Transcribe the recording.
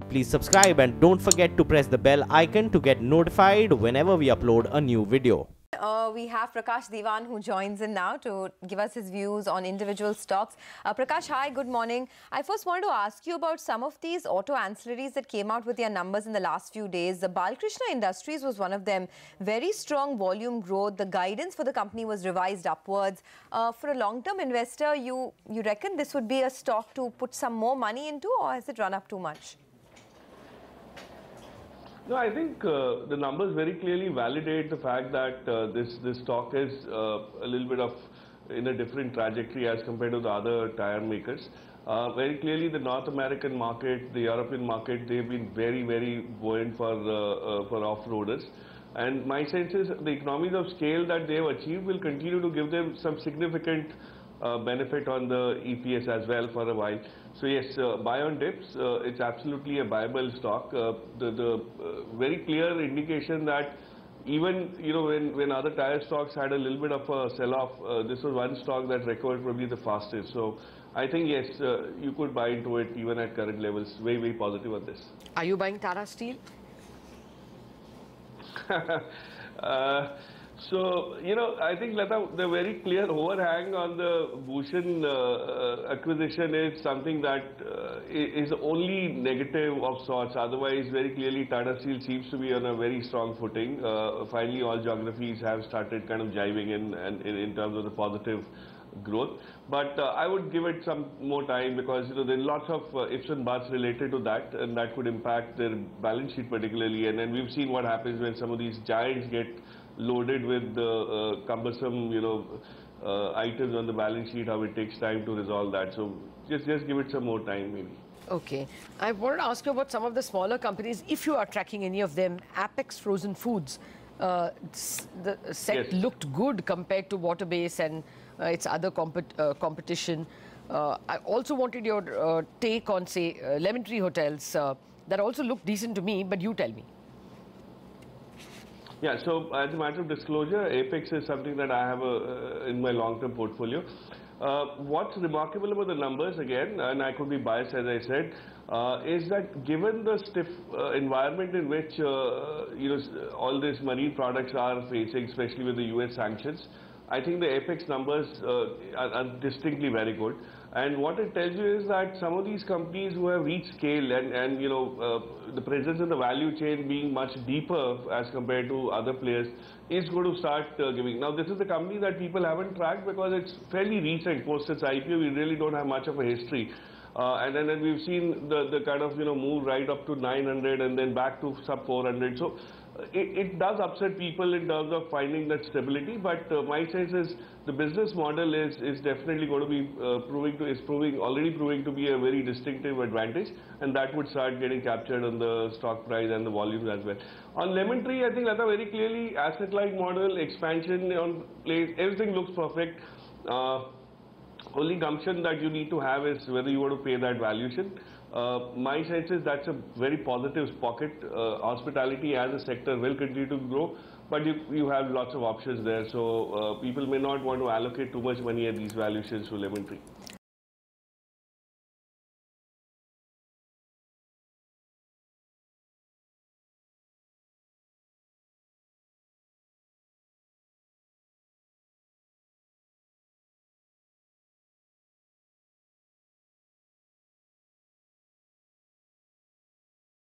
Please subscribe and don't forget to press the bell icon to get notified whenever we upload a new video. We have Prakash Diwan who joins in now to give us his views on individual stocks. Prakash, hi, good morning. I first wanted to ask you about some of these auto ancillaries that came out with their numbers in the last few days. The Balkrishna Industries was one of them. Very strong volume growth. The guidance for the company was revised upwards. For a long-term investor, you reckon this would be a stock to put some more money into, or has it run up too much? No, I think the numbers very clearly validate the fact that this stock is a little bit of in a different trajectory as compared to the other tire makers. Very clearly, the North American market, the European market, they've been very buoyant for off-roaders. And my sense is the economies of scale that they've achieved will continue to give them some significant benefit on the EPS as well for a while. So yes, buy on dips, it's absolutely a buyable stock. The very clear indication that even when other tire stocks had a little bit of a sell-off, this was one stock that recovered probably the fastest. So I think yes, you could buy into it even at current levels. Very positive on this. Are you buying Tata Steel? So, I think, Lata, the very clear overhang on the Bhushan acquisition is something that is only negative of sorts. Otherwise, very clearly, Tata Steel seems to be on a very strong footing. Finally, all geographies have started kind of jiving in terms of the positive growth. But I would give it some more time because, there are lots of ifs and buts related to that, and that could impact their balance sheet particularly. And then we've seen what happens when some of these giants get loaded with cumbersome, items on the balance sheet, how it takes time to resolve that. So just give it some more time, maybe. Okay. I wanted to ask you about some of the smaller companies, if you are tracking any of them. Apex Frozen Foods, the set looked good compared to Waterbase and its other competition. I also wanted your take on, say, Lemon Tree Hotels. That also looked decent to me, but you tell me. Yeah, so as a matter of disclosure, Apex is something that I have in my long-term portfolio. What's remarkable about the numbers, again, and I could be biased as I said, is that given the stiff environment in which all these marine products are facing, especially with the US sanctions, I think the Apex numbers are distinctly very good. And what it tells you is that some of these companies who have reached scale and the presence in the value chain being much deeper as compared to other players is going to start giving. Now, this is a company that people haven't tracked because it's fairly recent. Post its IPO, we really don't have much of a history. And then we've seen the kind of move right up to 900 and then back to sub 400. So it does upset people in terms of finding that stability, but my sense is the business model is definitely going to be already proving to be a very distinctive advantage, and that would start getting captured on the stock price and the volumes as well. On Lemon Tree, I think Lata, very clearly asset-like model, expansion on place, everything looks perfect. Only gumption that you need to have is whether you want to pay that valuation. My sense is that's a very positive pocket. Hospitality as a sector will continue to grow, but you have lots of options there. So people may not want to allocate too much money at these valuations to Lemon Tree.